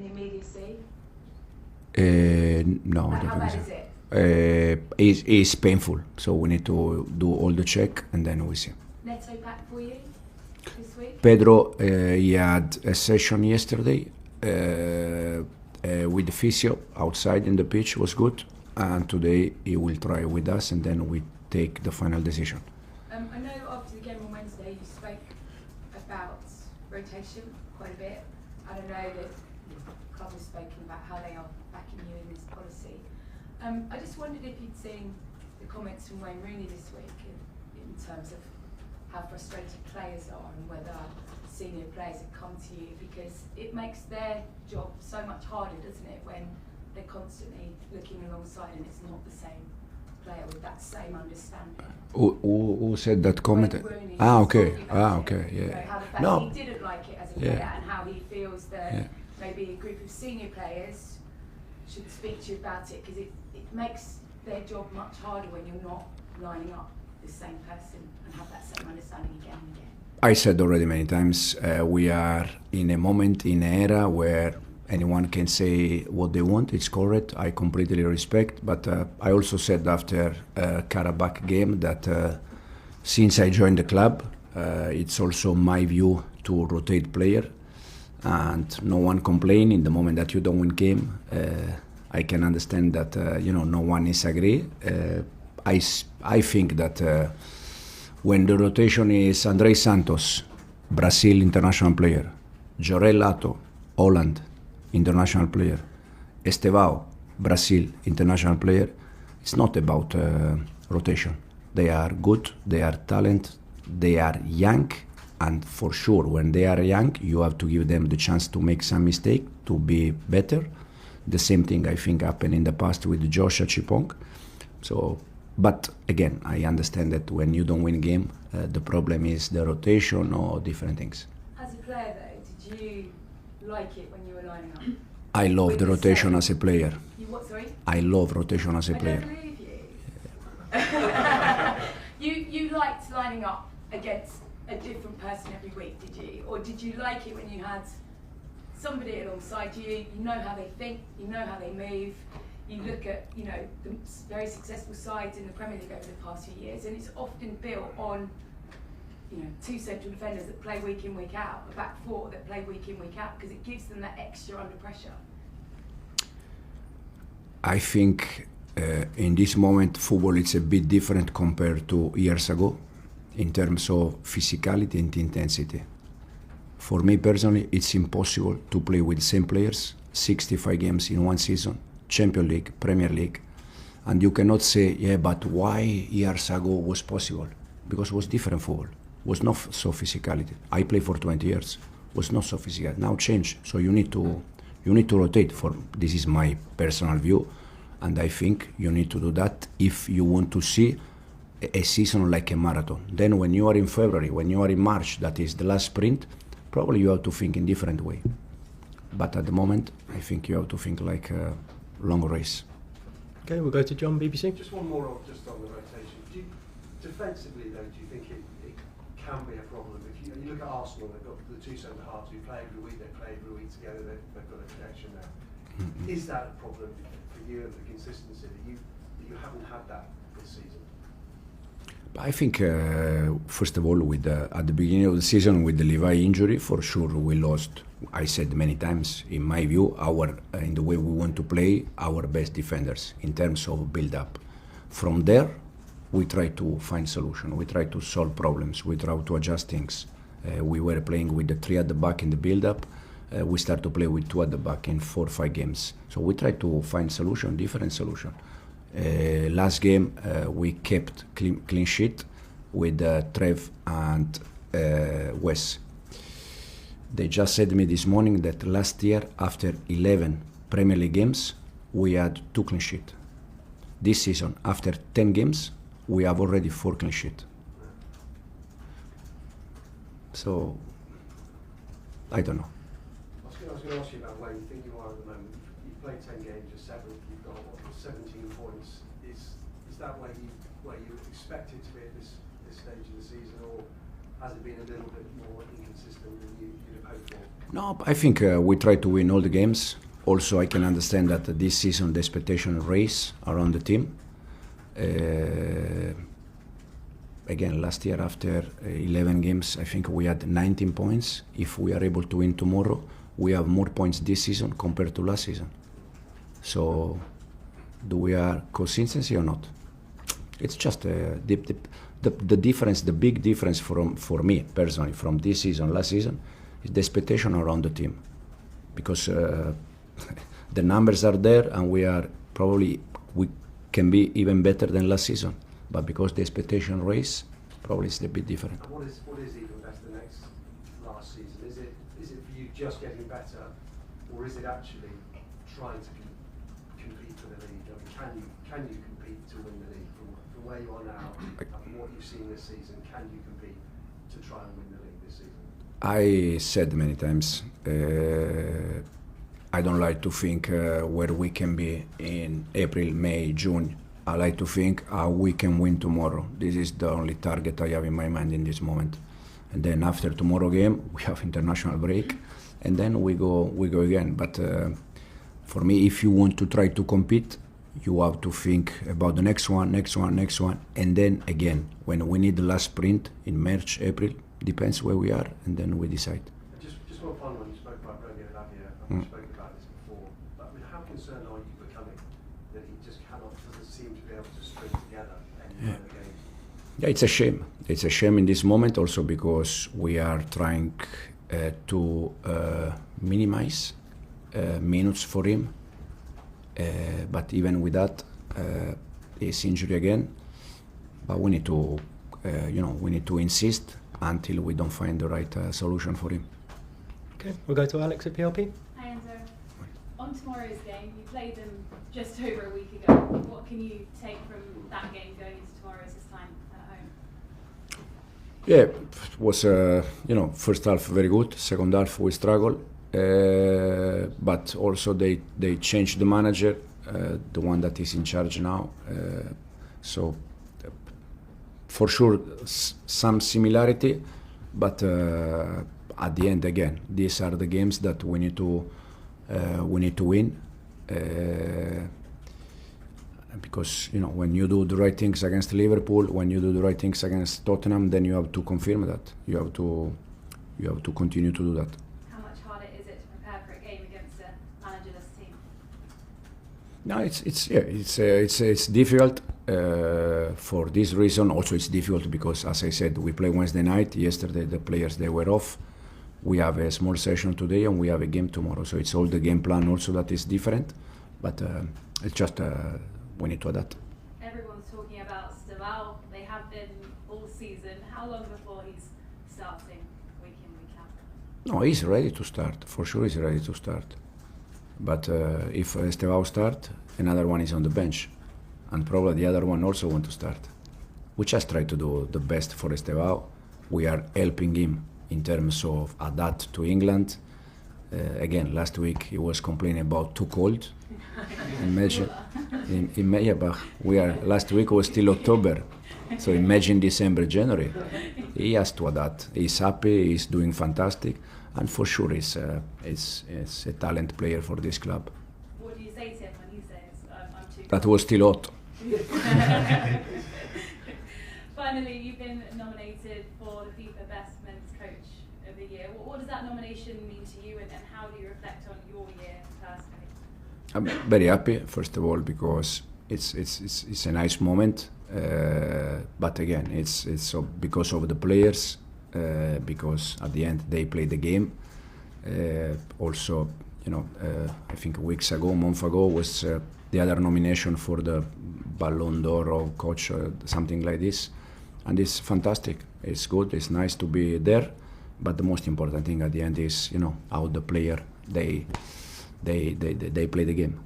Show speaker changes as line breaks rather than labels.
in the immediacy?
No.
How bad is it?
It's painful, so we need to do all the check and then we see.
Neto back for you this week?
Pedro, he had a session yesterday with the physio outside in the pitch, was good, and today he will try with us and then we take the final decision.
I know after the game on Wednesday you spoke about rotation quite a bit, and I know that the club has spoken about how they are backing you in this policy. I just wondered if you'd seen the comments from Wayne Rooney this week in terms of how frustrated players are and whether senior players have come to you, because it makes their job so much harder, doesn't it, when they're constantly looking alongside and it's not the same player with that same understanding.
Who said that comment?
Rooney,
okay,
You know, how the fact he didn't like it as a player and how he feels that maybe a group of senior players should speak to you about it, because it makes their job much harder when you're not lining up the same person and have that same understanding again and again.
I said already many times, we are in a moment, in an era where anyone can say what they want. It's correct. I completely respect. But I also said after Karabakh game that since I joined the club, it's also my view to rotate player, and no one complain in the moment that you don't win game. I can understand that no one is agree. I think that when the rotation is Andrei Santos, Brazil international player, Jorel Lato, Holland international player, Estevao, Brazil international player, it's not about rotation. They are good, they are talented, they are young, and for sure when they are young you have to give them the chance to make some mistake to be better. The same thing I think happened in the past with Joshua Chipong. So, but again, I understand that when you don't win game, the problem is the rotation or different things.
As a player though, did you like it when you were lining up?
I love the rotation as a player.
You what, sorry?
I love rotation as a player.
I don't believe you. You liked lining up against a different person every week, did you? Or did you like it when you had somebody alongside you, you know how they think, you know how they move, you look at, the very successful sides in the Premier League over the past few years, and it's often built on, two central defenders that play week in, week out, a back four that play week in, week out, because it gives them that extra under pressure.
I think in this moment football is a bit different compared to years ago in terms of physicality and intensity. For me personally, it's impossible to play with the same players 65 games in one season, Champions League, Premier League, and you cannot say, but why years ago was possible? Because it was different football, was not so physicality. I played for 20 years, was not so physical. Now change, so you need to rotate. This is my personal view, and I think you need to do that if you want to see a season like a marathon. Then when you are in February, when you are in March, that is the last sprint, probably you have to think in different way. But at the moment, I think you have to think like a long race.
Okay, we'll go to John, BBC.
Just one more just on the rotation. Defensively, though, do you think it can be a problem? If you look at Arsenal, they've got the two centre-halves who play every week, they play every week together, they've got a connection there. Mm-hmm. Is that a problem for you and for consistency, that you haven't had that this season?
I think, first of all, at the beginning of the season with the Levi injury, for sure we lost. I said many times, in my view, in the way we want to play, our best defenders in terms of build-up. From there, we try to find solution. We try to solve problems. We try to adjust things. We were playing with the 3 at the back in the build-up. We start to play with 2 at the back in 4 or 5 games. So we try to find solution, different solution. Last game we kept clean sheet with Trev and Wes. They just said to me this morning that last year, after 11 Premier League games, we had 2 clean sheet. This season, after 10 games, we have already 4 clean sheet. So, I don't know.
I was going to ask you about where you think you are at the moment. You've played 10 games, you're 7th, you've got 17 points. Is that where you expected to be at this stage of the season, or has it been a little bit more inconsistent than you'd have hoped for?
No, I think we try to win all the games. Also, I can understand that this season the expectation race around the team. Again, last year after 11 games, I think we had 19 points. If we are able to win tomorrow, we have more points this season compared to last season. So, do we have consistency or not? It's just the difference, the big difference for me personally from this season, last season, is the expectation around the team. Because the numbers are there and we can be even better than last season. But because the expectation raise, probably it's a bit different.
And what is even better than last season? Is it for you just getting better, or is it actually trying to compete for the league? I mean, can you compete to win the league from where you are now and from what you've seen this season? Can you compete to try and win the league this season?
I said many times, I don't like to think where we can be in April, May, June. I like to think how we can win tomorrow. This is the only target I have in my mind in this moment. And then after tomorrow game, we have international break, and then we go again. But for me, if you want to try to compete, you have to think about the next one, and then again, when we need the last sprint in March, April, depends where we are, and then we decide.
Just one final one. You spoke about Romeo Lavia, and we spoke about this before. But I mean, how concerned are you becoming that he just doesn't seem to be able to string together any kind of games?
Yeah, it's a shame. It's a shame in this moment also because we are trying to minimize minutes for him. But even with that, his injury again. But we need to, we need to insist until we don't find the right solution for him.
Okay, we'll go to Alex at PLP.
Hi Enzo. On tomorrow's game, you played them just over a week ago. What can you take from that game going into tomorrow's this time at home?
Yeah, it was first half very good. Second half we struggled, but also they changed the manager, the one that is in charge now. So for sure some similarity, but at the end again, these are the games that we need to win. Because when you do the right things against Liverpool, when you do the right things against Tottenham, then you have to confirm that. You have to continue to do that.
How much harder is it to prepare for a game against a managerless team?
No, it's difficult for this reason. Also, it's difficult because, as I said, we play Wednesday night. Yesterday, the players they were off. We have a small session today, and we have a game tomorrow. So it's all the game plan also that is different. But it's just we need to adapt.
Everyone's talking about Estevao. They have been all season. How long before he's starting week in, week out?
No, he's ready to start. For sure, he's ready to start. But if Estevao start, another one is on the bench, and probably the other one also want to start. We just try to do the best for Estevao. We are helping him in terms of adapt to England. Again, last week he was complaining about too cold. Imagine, last week was still October, so imagine December, January. He has to adapt. He's happy. He's doing fantastic, and for sure he's a talent player for this club.
What do you say to him when he says, "I'm too"?
That was still hot.
Finally, you've been nominated for the FIFA Best Men's Coach of the Year. What does that nomination mean to you, and how do you reflect on your year personally?
I'm very happy, first of all, because it's a nice moment. But again, it's so because of the players, because at the end they play the game. Also, I think a month ago was the other nomination for the Ballon d'Or or coach, something like this, and it's fantastic. It's good. It's nice to be there. But the most important thing at the end is how the player they play the game.